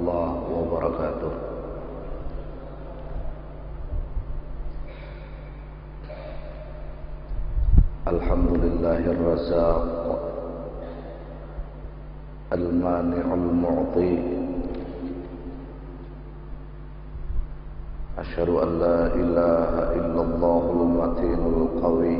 warahmatullahi wabarakatuh. Alhamdulillahir razzaq al-mani'ul mu'ti. Asyhadu an la ilaha illallahul matinul qawi.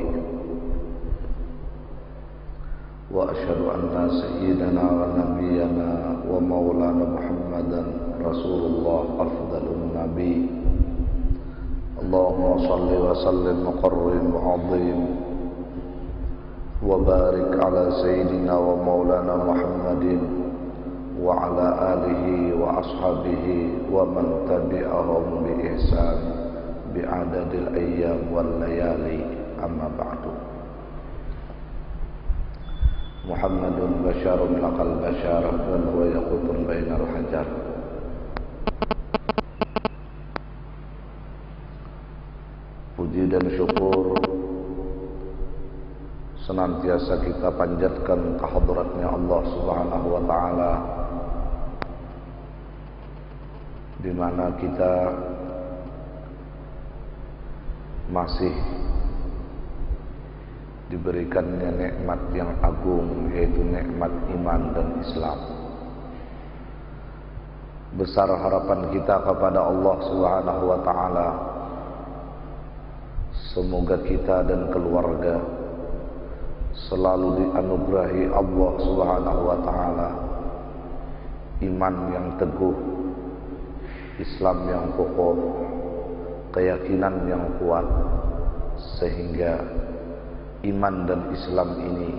Wa asyhadu anna sayyidana wa nabiyyana wa maulana Muhammadan Rasulullah afdalun nabi. Allahumma shalli wa sallim wa qarrim wa azim wa barik ala sayyidina wa maulana Muhammadin wa ala alihi wa ashabihi wa man tabi'ahum bi ihsan bi adadil ayyam wal layali, amma ba'du. Muhammadun basyarun laqal basyar wa huwa yaqutun bainal hajar. Puji dan syukur senantiasa kita panjatkan kehadratnya Allah Subhanahu wa taala, di mana kita masih diberikannya nikmat yang agung, yaitu nikmat iman dan Islam. Besar harapan kita kepada Allah Subhanahu wa taala, semoga kita dan keluarga selalu dianugerahi Allah Subhanahu wa taala iman yang teguh, Islam yang kokoh, keyakinan yang kuat, sehingga iman dan Islam ini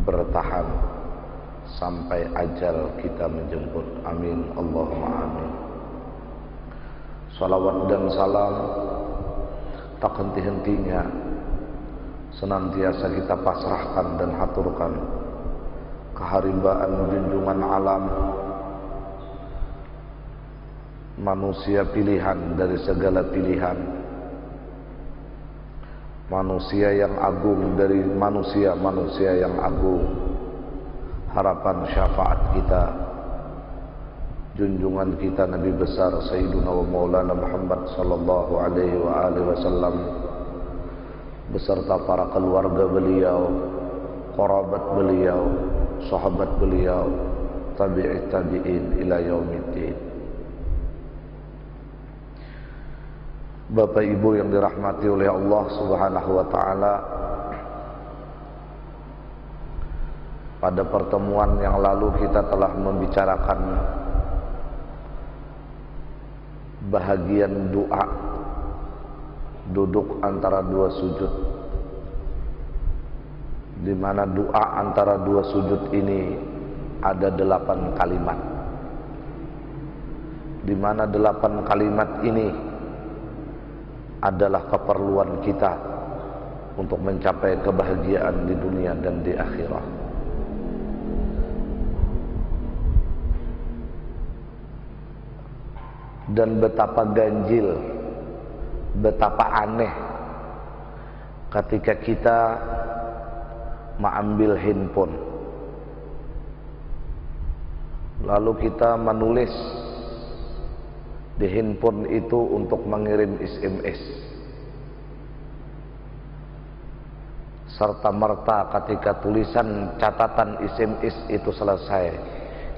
bertahan sampai ajal kita menjemput. Amin, Allahumma amin. Salawat dan salam tak henti-hentinya senantiasa kita pasrahkan dan haturkan keharimbaan junjungan alam, manusia pilihan dari segala pilihan, manusia yang agung dari manusia-manusia yang agung, harapan syafaat kita, junjungan kita Nabi besar Sayyiduna wa Maulana Muhammad sallallahu alaihi wa alihi wasallam beserta para keluarga beliau, kerabat beliau, sahabat beliau, tabi'it tabi'in ila yaumiddin. Bapak Ibu yang dirahmati oleh Allah Subhanahu wa taala, pada pertemuan yang lalu kita telah membicarakan bahagian doa duduk antara dua sujud, di mana doa antara dua sujud ini ada 8 kalimat, di mana 8 kalimat ini adalah keperluan kita untuk mencapai kebahagiaan di dunia dan di akhirat. Dan betapa ganjil, betapa aneh ketika kita mengambil handphone, lalu kita menulis di handphone itu untuk mengirim SMS, serta merta ketika tulisan catatan SMS itu selesai,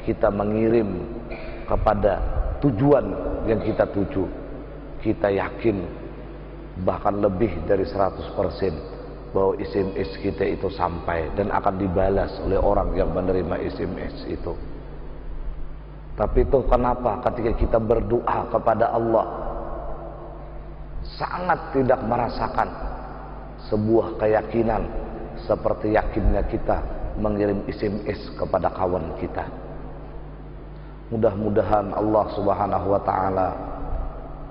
kita mengirim kepada tujuan yang kita tuju. Kita yakin bahkan lebih dari 100% bahwa SMS kita itu sampai dan akan dibalas oleh orang yang menerima SMS itu. Tapi itu kenapa ketika kita berdoa kepada Allah sangat tidak merasakan sebuah keyakinan seperti yakinnya kita mengirim SMS kepada kawan kita. Mudah-mudahan Allah Subhanahu wa taala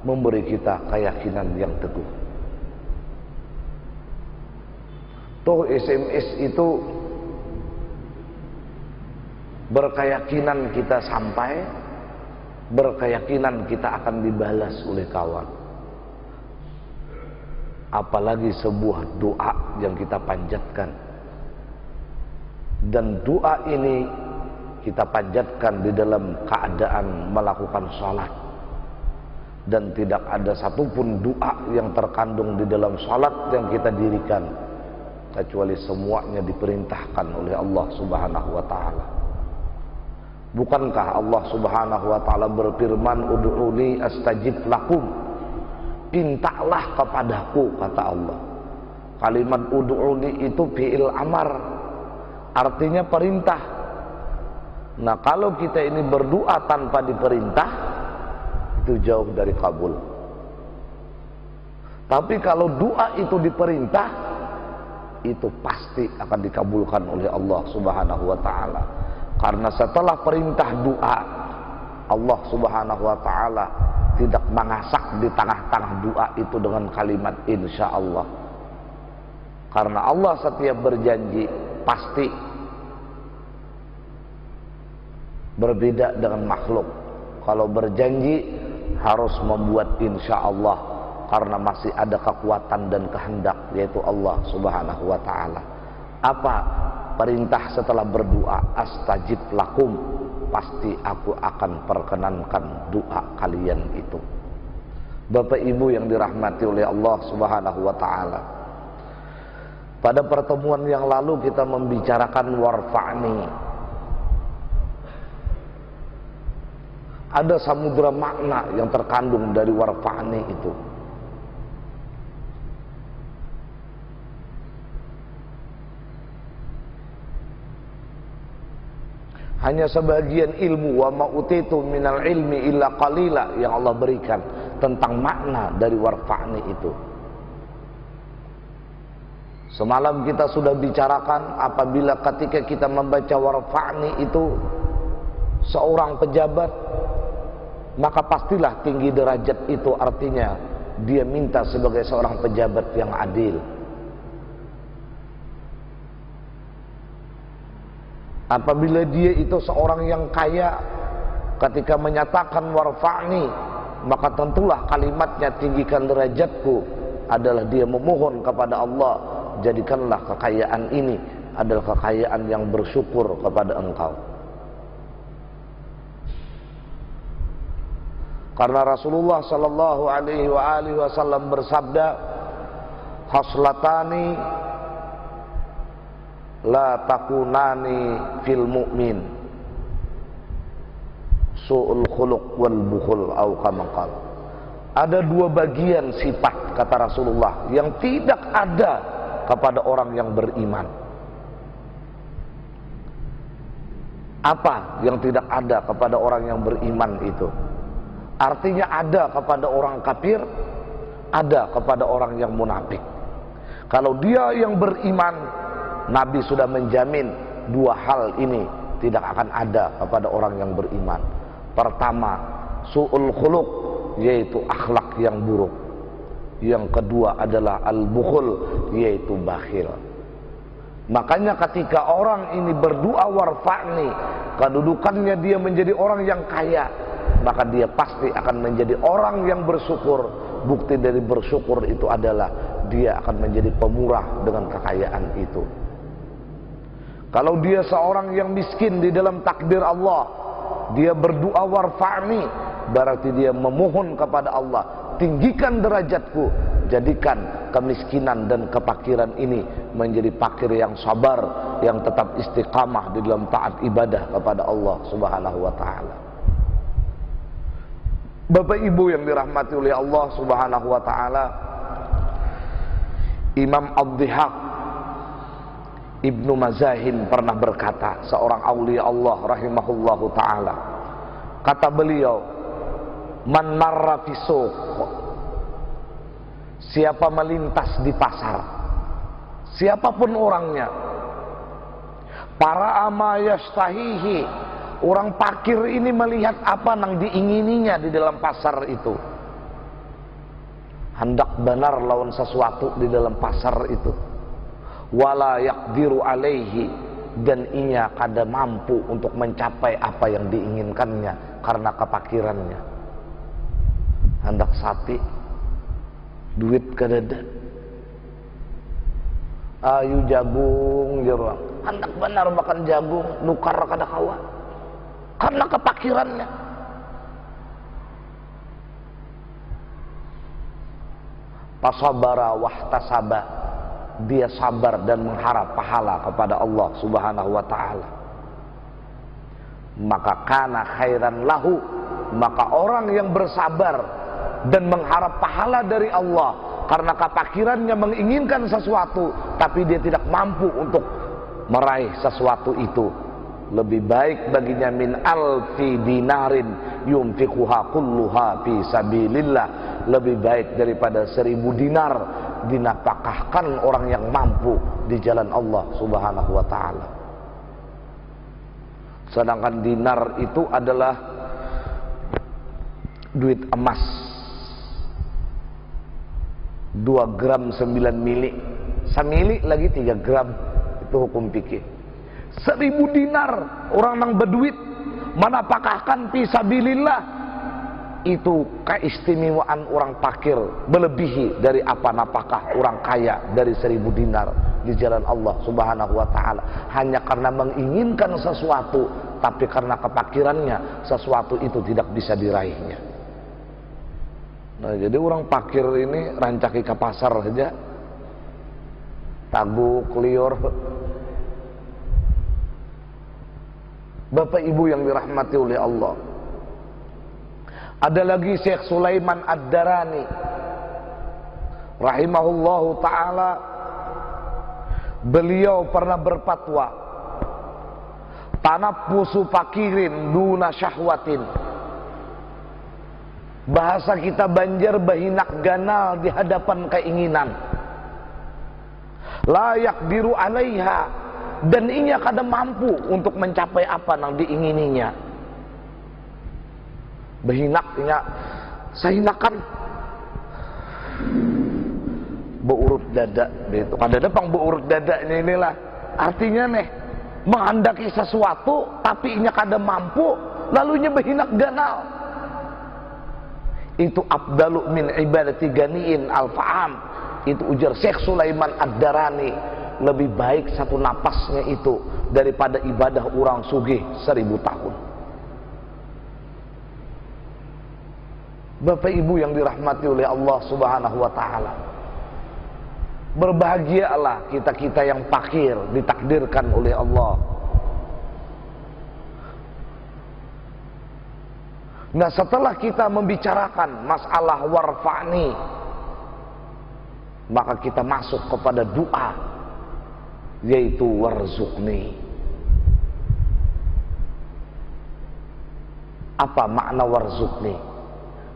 memberi kita keyakinan yang teguh. Toh SMS itu berkeyakinan kita sampai, berkeyakinan kita akan dibalas oleh kawan. Apalagi sebuah doa yang kita panjatkan, dan doa ini kita panjatkan di dalam keadaan melakukan sholat, dan tidak ada satupun doa yang terkandung di dalam sholat yang kita dirikan kecuali semuanya diperintahkan oleh Allah Subhanahu wa ta'ala. Bukankah Allah Subhanahu wa ta'ala berfirman, ud'uni astajib lakum, pintalah kepadaku, kata Allah. Kalimat ud'uni itu fi'il amar, artinya perintah. Nah, kalau kita ini berdoa tanpa diperintah, itu jauh dari kabul. Tapi kalau doa itu diperintah, itu pasti akan dikabulkan oleh Allah Subhanahu wa ta'ala. Karena setelah perintah doa, Allah Subhanahu wa ta'ala tidak mengasak di tengah-tengah doa itu dengan kalimat insya Allah. Karena Allah setiap berjanji pasti berbeda dengan makhluk. Kalau berjanji harus membuat insya Allah, karena masih ada kekuatan dan kehendak, yaitu Allah Subhanahu wa ta'ala. Apa perintah setelah berdoa? Astajib lakum, pasti aku akan perkenankan doa kalian itu. Bapak Ibu yang dirahmati oleh Allah Subhanahu wa ta'ala, pada pertemuan yang lalu kita membicarakan warfa'ni. Ada samudra makna yang terkandung dari warfa'ni itu. Hanya sebagian ilmu, wa ma utitu minal ilmi illa qalila, yang Allah berikan tentang makna dari warfa'ni itu. Semalam kita sudah bicarakan, apabila ketika kita membaca warfa'ni itu seorang pejabat, maka pastilah tinggi derajat itu artinya dia minta sebagai seorang pejabat yang adil. Apabila dia itu seorang yang kaya, ketika menyatakan warfa'ni, maka tentulah kalimatnya tinggikan derajatku, adalah dia memohon kepada Allah, jadikanlah kekayaan ini adalah kekayaan yang bersyukur kepada Engkau. Karena Rasulullah sallallahu alaihi wasallam bersabda, haslatani la takunani fil mu'min, su'ul khuluq wal bukhul, au kama qala. Ada dua bagian sifat, kata Rasulullah, yang tidak ada kepada orang yang beriman. Apa yang tidak ada kepada orang yang beriman itu? Artinya ada kepada orang kafir, ada kepada orang yang munafik. Kalau dia yang beriman, Nabi sudah menjamin dua hal ini tidak akan ada kepada orang yang beriman. Pertama, su'ul khuluq, yaitu akhlak yang buruk. Yang kedua adalah al-bukhul, yaitu bakhil. Makanya ketika orang ini berdoa warfa'ni, kedudukannya dia menjadi orang yang kaya, maka dia pasti akan menjadi orang yang bersyukur. Bukti dari bersyukur itu adalah dia akan menjadi pemurah dengan kekayaan itu. Kalau dia seorang yang miskin di dalam takdir Allah, dia berdoa warfa'ni, berarti dia memohon kepada Allah, tinggikan derajatku, jadikan kemiskinan dan kefakiran ini menjadi fakir yang sabar, yang tetap istiqamah di dalam taat ibadah kepada Allah Subhanahu wa ta'ala. Bapak Ibu yang dirahmati oleh Allah Subhanahu wa ta'ala, Imam Ad-Dhihak Ibnu Mazahim pernah berkata, seorang aulia Allah rahimahullahu ta'ala, kata beliau, man marra fi suq, siapa melintas di pasar, siapapun orangnya, para ama yastahihi, orang parkir ini melihat apa yang diingininya di dalam pasar itu, hendak benar lawan sesuatu di dalam pasar itu, wala yaqdiru alaihi, dan inya kada mampu untuk mencapai apa yang diinginkannya karena kepakirannya. Hendak sapi, duit kadada, ayu jagung jerang, hendak benar makan jagung, nukar kada kawan, karena kepakirannya. Fasabara wahtasaba, dia sabar dan mengharap pahala kepada Allah Subhanahu wa ta'ala. Maka kana khairan lahu, maka orang yang bersabar dan mengharap pahala dari Allah karena kepakirannya menginginkan sesuatu tapi dia tidak mampu untuk meraih sesuatu itu, lebih baik baginya min alfi dinarin yunfiquha kulluha fi sabilillah, lebih baik daripada 1000 dinar dinafkahkan orang yang mampu di jalan Allah Subhanahu wa ta'ala. Sedangkan dinar itu adalah duit emas 2 gram 9 mili, samili lagi 3 gram, itu hukum fikih. 1000 dinar orang nang berduit menafkahkan fi sabilillah, itu keistimewaan orang fakir melebihi dari apa nafkah orang kaya dari 1000 dinar di jalan Allah Subhanahu wa ta'ala, hanya karena menginginkan sesuatu tapi karena kepakirannya sesuatu itu tidak bisa diraihnya. Nah, jadi orang fakir ini rancaki ke pasar saja, taguk liur. Bapak Ibu yang dirahmati oleh Allah, ada lagi Syekh Sulaiman Ad-Darani rahimahullahu ta'ala. Beliau pernah berfatwa, tanaffusu fakirin duna syahwatin, bahasa kita Banjar bahinak ganal di hadapan keinginan, layak diru alaiha, dan inya kada mampu untuk mencapai apa yang diingininya. Behinaknya sahinakan beurut dada gitu. Kada pang beurut dadanya inilah artinya nih menghendaki sesuatu tapi inya kada mampu, lalunya behinak ganal. Itu afdalu min ibadati ganiin al-fa'am, itu ujar Syekh Sulaiman Ad-Darani, lebih baik satu napasnya itu daripada ibadah orang sugih 1000 tahun. Bapak Ibu yang dirahmati oleh Allah Subhanahu wa ta'ala, berbahagialah kita-kita yang fakir ditakdirkan oleh Allah. Nah, setelah kita membicarakan masalah warfa'ni, maka kita masuk kepada doa, yaitu warzuqni. Apa makna warzuqni?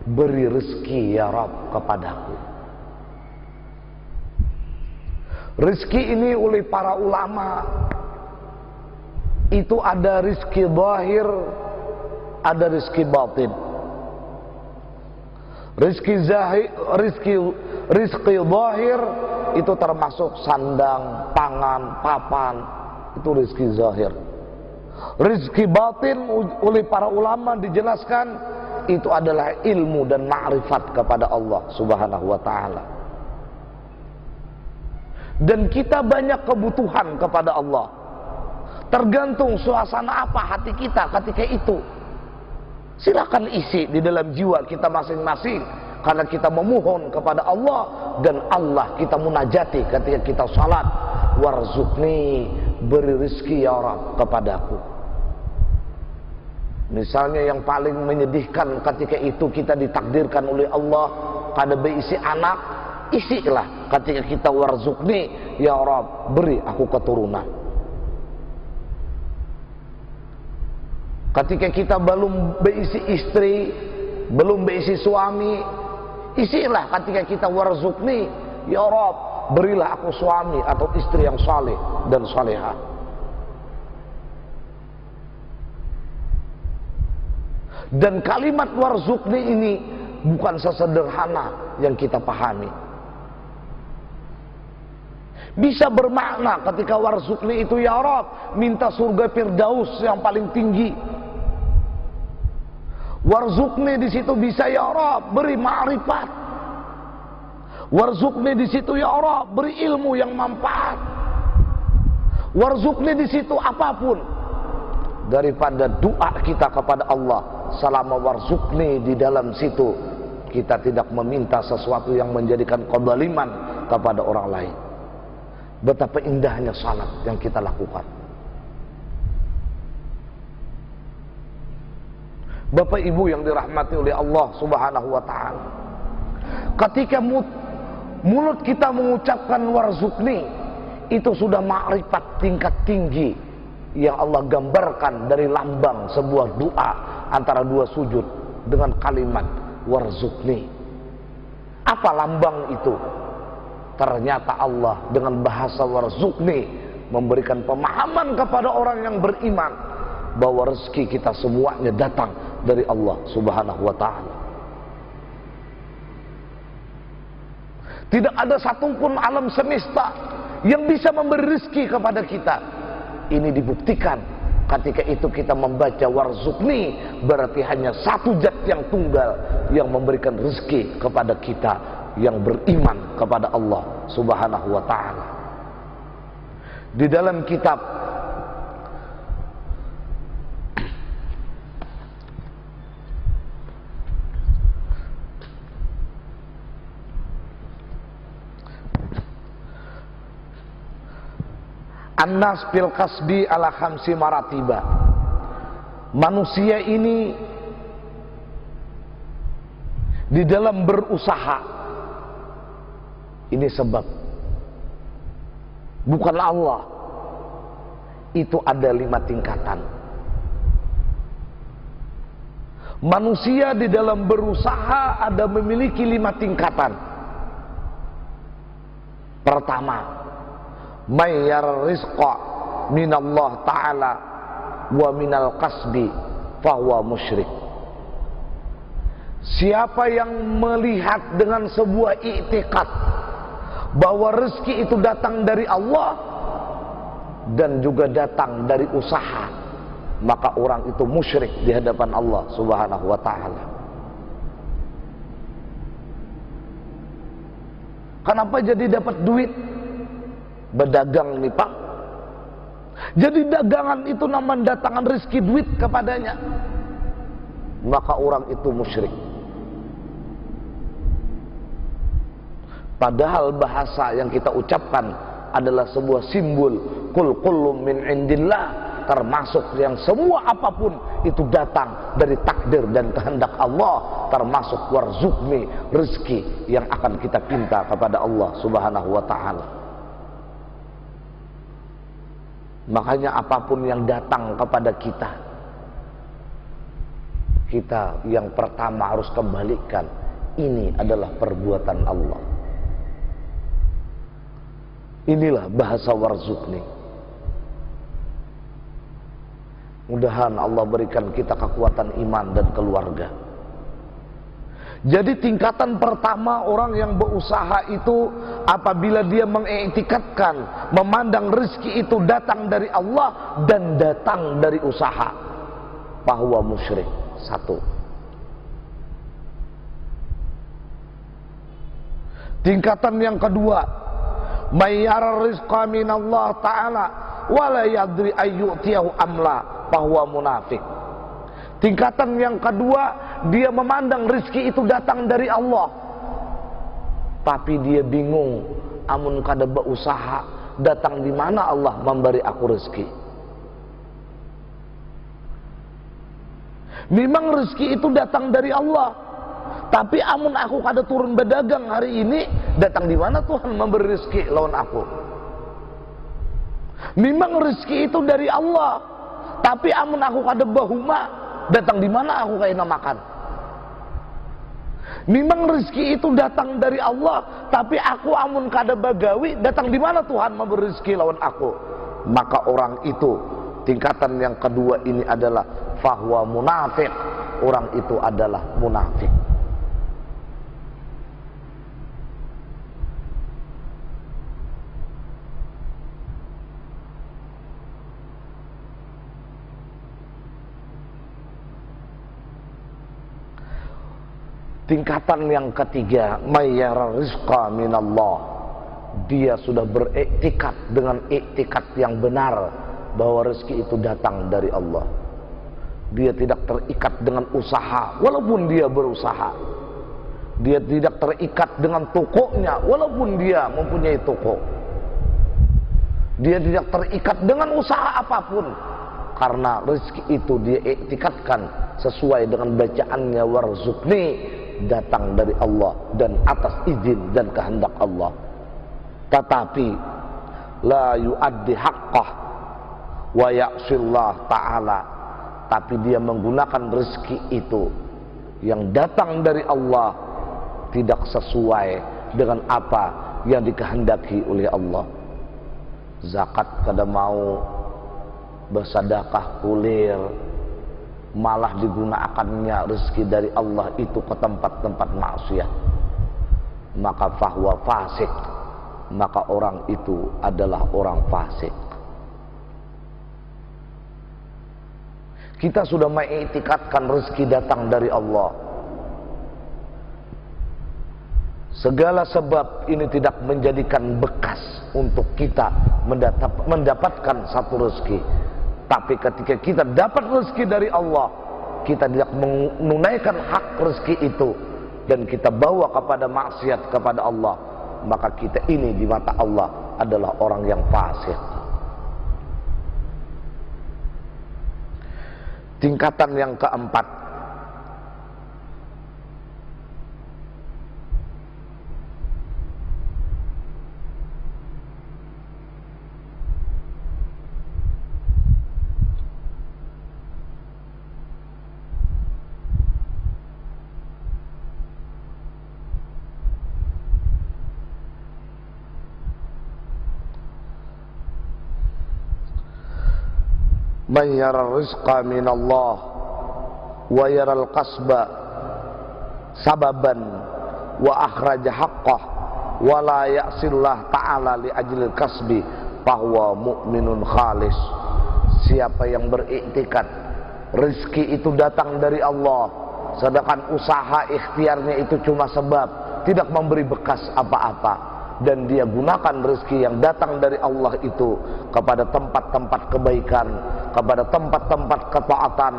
Beri rezeki ya Rabb kepadaku. Rezeki ini oleh para ulama itu ada rezeki zahir, ada rezeki batin. Rezeki zahir itu termasuk sandang, pangan, papan, itu rezeki zahir. Rezeki batin oleh para ulama dijelaskan itu adalah ilmu dan ma'rifat kepada Allah Subhanahu wa ta'ala. Dan kita banyak kebutuhan kepada Allah, tergantung suasana apa hati kita ketika itu. Silakan isi di dalam jiwa kita masing-masing, karena kita memohon kepada Allah dan Allah kita munajati ketika kita salat. Warzuqni, beri rezeki ya Rabb kepadaku. Misalnya yang paling menyedihkan ketika itu kita ditakdirkan oleh Allah kada berisi anak, isilah ketika kita warzuqni ya Rabb, beri aku keturunan. Ketika kita belum berisi istri, belum berisi suami, isilah ketika kita warzuqni ya Rabb, berilah aku suami atau istri yang saleh dan salehah. Dan kalimat warzuqni ini bukan sesederhana yang kita pahami. Bisa bermakna ketika warzuqni itu ya Rabb, minta surga Firdaus yang paling tinggi. Warzuqni di situ bisa ya Rabb, beri ma'rifat. Warzuqni di situ ya Rabb, beri ilmu yang manfaat. Warzuqni di situ apapun. daripada doa kita kepada Allah selama warzuqni di dalam situ kita tidak meminta sesuatu yang menjadikan kezaliman kepada orang lain. Betapa indahnya salat yang kita lakukan. Bapak Ibu yang dirahmati oleh Allah Subhanahu wa taala, ketika mulut kita mengucapkan warzuqni, itu sudah makrifat tingkat tinggi yang Allah gambarkan dari lambang sebuah doa antara dua sujud dengan kalimat warzuqni. Apa lambang itu? Ternyata Allah dengan bahasa warzuqni memberikan pemahaman kepada orang yang beriman bahwa rezeki kita semuanya datang dari Allah Subhanahu wa taala. Tidak ada satupun alam semesta yang bisa memberi rezeki kepada kita. Ini dibuktikan ketika itu kita membaca warzuqni, berarti hanya satu zat yang tunggal yang memberikan rezeki kepada kita yang beriman kepada Allah Subhanahu wa taala. Di dalam kitab An-nas bil kasbi ala khamsi maratiba, manusia ini di dalam berusaha, ini sebab, bukanlah Allah, itu ada 5 tingkatan. Manusia di dalam berusaha ada memiliki 5 tingkatan. Pertama, mayyar rizqa minallah ta'ala wa minal kasbi fahuwa musyrik. Siapa yang melihat dengan sebuah i'tiqad bahwa rezeki itu datang dari Allah dan juga datang dari usaha, maka orang itu musyrik di hadapan Allah Subhanahu wa taala. Kenapa jadi dapat duit? Berdagang nih Pak. Jadi dagangan itu nama mendatangkan rezeki duit kepadanya, maka orang itu musyrik. Padahal bahasa yang kita ucapkan adalah sebuah simbol kul kullum min indillah, termasuk yang semua apapun itu datang dari takdir dan kehendak Allah, termasuk warzuqni, rezeki yang akan kita pinta kepada Allah Subhanahu wa taala. Makanya apapun yang datang kepada kita, kita yang pertama harus kembalikan, ini adalah perbuatan Allah. Inilah bahasa warzuqni. Mudahan Allah berikan kita kekuatan iman dan keluarga. Jadi tingkatan pertama orang yang berusaha itu apabila dia mengiktikadkan, memandang rezeki itu datang dari Allah dan datang dari usaha, bahwa musyrik. 1. Tingkatan yang kedua, mayyar rizqa minallah ta'ala wala yadri ayyutiyahu amla, bahwa munafik. Tingkatan yang kedua, dia memandang rezeki itu datang dari Allah, tapi dia bingung, amun kada berusaha datang di mana Allah memberi aku rezeki. Memang rezeki itu datang dari Allah, tapi amun aku kada turun berdagang hari ini, datang di mana Tuhan memberi rezeki lawan aku. Memang rezeki itu dari Allah, tapi amun aku kada bahuma, datang di mana aku kayak makan. Memang rezeki itu datang dari Allah, tapi aku amun kada bagawi, datang di mana Tuhan memberi rezeki lawan aku. Maka orang itu tingkatan yang kedua ini adalah fahuwa munafik. Orang itu adalah munafik. Tingkatan yang ketiga, mayyar rizqa minallah. Dia sudah beriktikad dengan iktikad yang benar bahwa rezeki itu datang dari Allah. Dia tidak terikat dengan usaha walaupun dia berusaha. Dia tidak terikat dengan tokonya walaupun dia mempunyai toko. Dia tidak terikat dengan usaha apapun, karena rezeki itu dia iktikadkan sesuai dengan bacaannya warzuqni, datang dari Allah dan atas izin dan kehendak Allah. Tetapi la yuaddi haqqah wa ya'sillah ta'ala, tapi dia menggunakan rezeki itu yang datang dari Allah tidak sesuai dengan apa yang dikehendaki oleh Allah. Zakat kada mau, bersedekah kulir, malah digunakannya rezeki dari Allah itu ke tempat-tempat maksiat, maka fahuwa fasik, maka orang itu adalah orang fasik. Kita sudah mengiktikadkan rezeki datang dari Allah. Segala sebab ini tidak menjadikan bekas untuk kita mendapatkan satu rezeki. Tapi ketika kita dapat rezeki dari Allah, kita tidak menunaikan hak rezeki itu dan kita bawa kepada maksiat kepada Allah, maka kita ini di mata Allah adalah orang yang fasik. Tingkatan yang keempat, man yara rizqa minallah wa yara al-qasba sababan wa akhraja haqqah wa la ya'sillah ta'ala li ajlil kasbi fahuwa mu'minun khalis. Siapa yang beriktikad rezeki itu datang dari Allah, sedangkan usaha ikhtiarnya itu cuma sebab, tidak memberi bekas apa-apa, dan dia gunakan rezeki yang datang dari Allah itu kepada tempat-tempat kebaikan, kepada tempat-tempat ketaatan,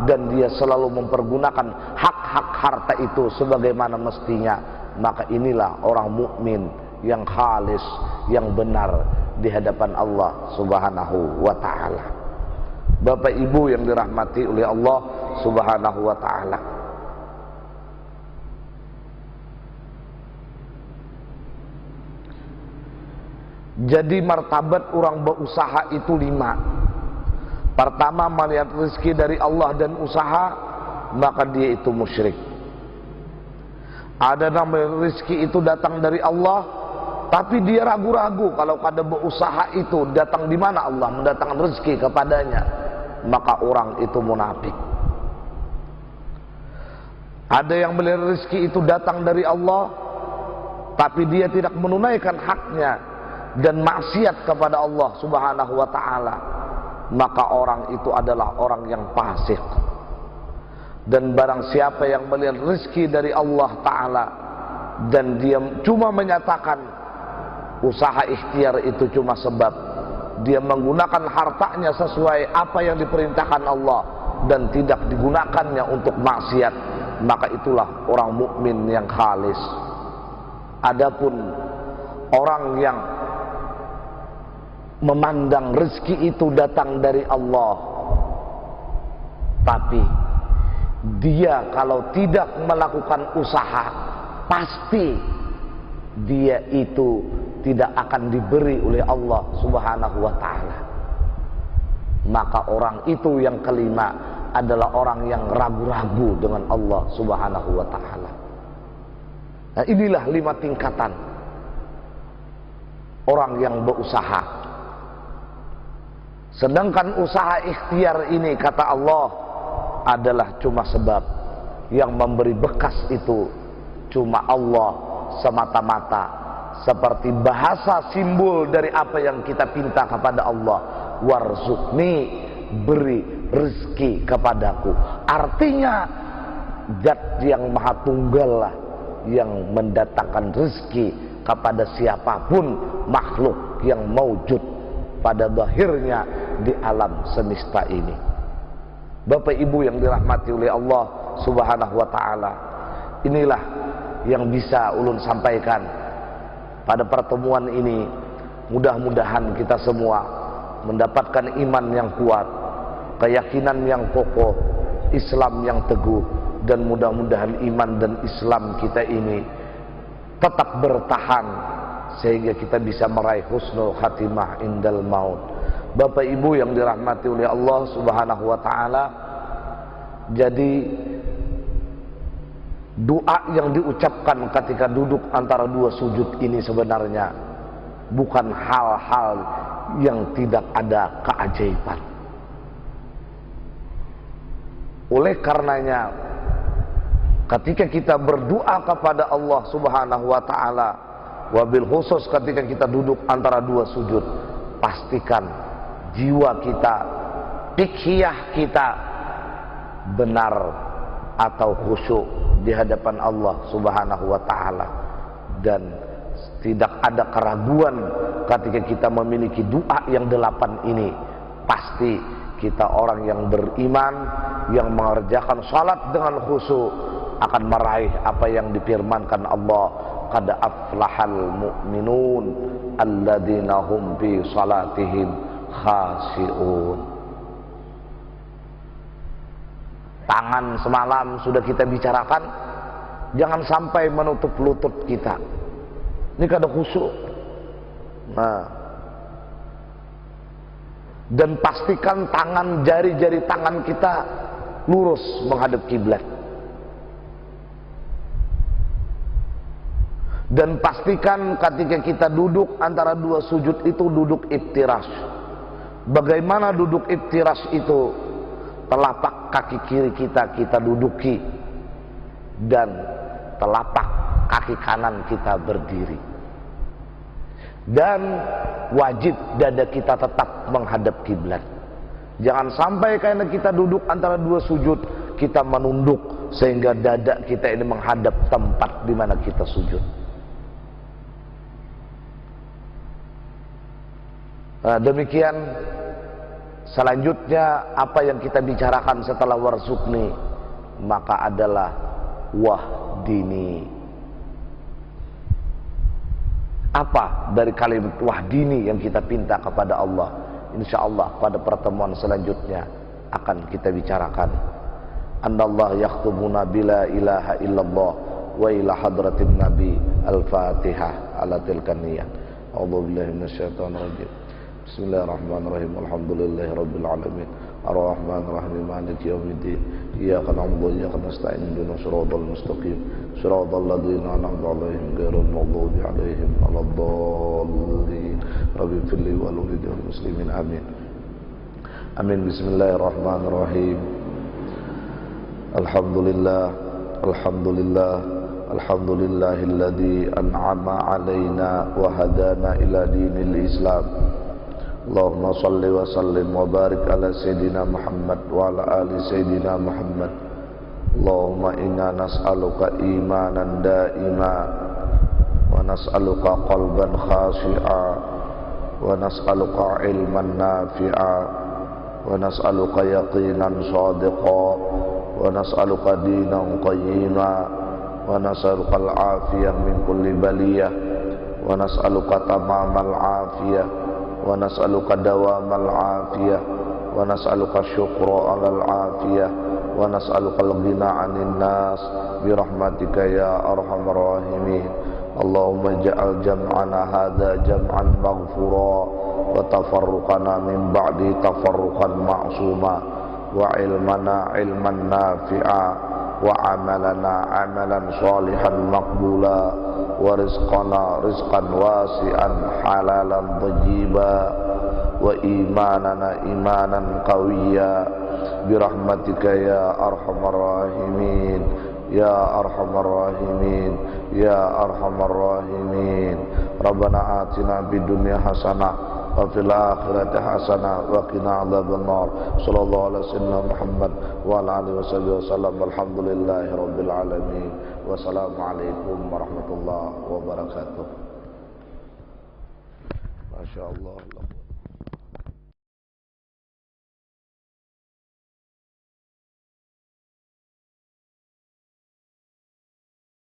dan dia selalu mempergunakan hak-hak harta itu sebagaimana mestinya, maka inilah orang mukmin yang khalis, yang benar di hadapan Allah Subhanahu wa ta'ala. Bapak Ibu yang dirahmati oleh Allah Subhanahu wa ta'ala, jadi martabat orang berusaha itu 5. Pertama, melihat rezeki dari Allah dan usaha, maka dia itu musyrik. Ada namanya rezeki itu datang dari Allah, tapi dia ragu-ragu kalau kada berusaha itu datang di mana Allah mendatangkan rezeki kepadanya, maka orang itu munafik. Ada yang melihat rezeki itu datang dari Allah, tapi dia tidak menunaikan haknya dan maksiat kepada Allah Subhanahu wa ta'ala, maka orang itu adalah orang yang fasik. Dan barang siapa yang melihat rezeki dari Allah ta'ala dan dia cuma menyatakan usaha ikhtiar itu cuma sebab, dia menggunakan hartanya sesuai apa yang diperintahkan Allah dan tidak digunakannya untuk maksiat, maka itulah orang mukmin yang khalis. Adapun orang yang memandang rezeki itu datang dari Allah, tapi dia kalau tidak melakukan usaha, pasti dia itu tidak akan diberi oleh Allah Subhanahu wa ta'ala, maka orang itu yang kelima adalah orang yang ragu-ragu dengan Allah Subhanahu wa ta'ala. Nah, inilah 5 tingkatan orang yang berusaha. Sedangkan usaha ikhtiar ini, kata Allah, adalah cuma sebab, yang memberi bekas itu cuma Allah semata-mata, seperti bahasa simbol dari apa yang kita pinta kepada Allah, warzuqni, beri rezeki kepadaku. Artinya zat yang maha tunggal lah yang mendatangkan rezeki kepada siapapun makhluk yang maujud pada zahirnya di alam semesta ini. Bapak Ibu yang dirahmati oleh Allah Subhanahu wa taala, inilah yang bisa ulun sampaikan pada pertemuan ini. Mudah-mudahan kita semua mendapatkan iman yang kuat, keyakinan yang kokoh, Islam yang teguh, dan mudah-mudahan iman dan Islam kita ini tetap bertahan sehingga kita bisa meraih husnul khatimah indal maut. Bapak Ibu yang dirahmati oleh Allah Subhanahu wa taala, jadi doa yang diucapkan ketika duduk antara dua sujud ini sebenarnya bukan hal-hal yang tidak ada keajaiban. Oleh karenanya, ketika kita berdoa kepada Allah Subhanahu wa taala, wabil khusus ketika kita duduk antara dua sujud, pastikan jiwa kita, fikhiyah kita benar atau khusyuk di hadapan Allah Subhanahu wa taala, dan tidak ada keraguan ketika kita memiliki doa yang 8 ini. Pasti kita orang yang beriman, yang mengerjakan salat dengan khusyuk, akan meraih apa yang difirmankan Allah, qad aflahal mu'minun alladzina hum fi salatihim khashi'un. Tangan semalam sudah kita bicarakan, jangan sampai menutup lutut kita. Ini kada khusyuk. Nah, dan pastikan tangan, jari-jari tangan kita lurus menghadap kiblat. Dan pastikan ketika kita duduk antara dua sujud itu duduk iftirash. Bagaimana duduk iftirash itu? Telapak kaki kiri kita duduki, dan telapak kaki kanan kita berdiri, dan wajib dada kita tetap menghadap kiblat. Jangan sampai karena kita duduk antara dua sujud kita menunduk sehingga dada kita ini menghadap tempat di mana kita sujud. Nah, demikian. Selanjutnya apa yang kita bicarakan setelah warzukni, maka adalah wahdini. Apa dari kalimat wahdini yang kita pinta kepada Allah? Insya Allah pada pertemuan selanjutnya akan kita bicarakan. Annallah yakhtubuna bila ilaha illallah wa ila hadratin nabi. Al-Fatihah ala tilkan niyat. A'udzubillahi minasyaitonir rajim. Bismillahirrahmanirrahim. Alhamdulillahi rabbil alamin. Ar-Rahmanir Rahim. Maliki yaumiddin. Iyyaka na'budu wa iyyaka nasta'in. Ihdinas siratal mustaqim. Siratal ladzina an'amta 'alaihim ghairil maghdubi 'alaihim waladdallin. Rabbi firli wal walidil muslimin. Amin. Amin. Bismillahirrahmanirrahim. Alhamdulillah. Alhamdulillah. Alhamdulillahilladzi an'ama 'alaina wa hadana ila dinil Islam. Allahumma salli wa sallim wa barik ala Sayyidina Muhammad wa ala ali Sayyidina Muhammad. Allahumma inna nas'aluka imanan da'ima wa nas'aluka qalban khashi'a wa nas'aluka ilman nafi'a wa nas'aluka yaqinan sadiqa wa nas'aluka dinan qayyima wa nas'aluka al-afiyah min kulli baliyah wa nas'aluka tamamal afiyah wa nas'aluka dawamal afiyah wa nas'aluka syukra alal afiyah wa nas'aluka al-ghina 'anil nas bi rahmatika ya arhamar rahimin. Allahumma ja'al jam'ana hadza jam'an maghfura wa tafarruqana min ba'di tafarruqan ma'suma wa ilmana ilman nafi'a wa amalana amalan salihan maqbula wa rizqana rizqan wasi'an halalan tayyiba wa imanana imanan qawiyya birahmatika ya arhamar rahimin ya arhamar rahimin ya arhamar rahimin. Rabbana atina fid dunya hasanah wa fil akhirati hasanah wa qina adzabannar. Sallallahu alaihi wasallam Muhammad wa ala alihi wasallam. Alhamdulillahi rabbil alamin. Wassalamualaikum warahmatullahi wabarakatuh. Masya Allah.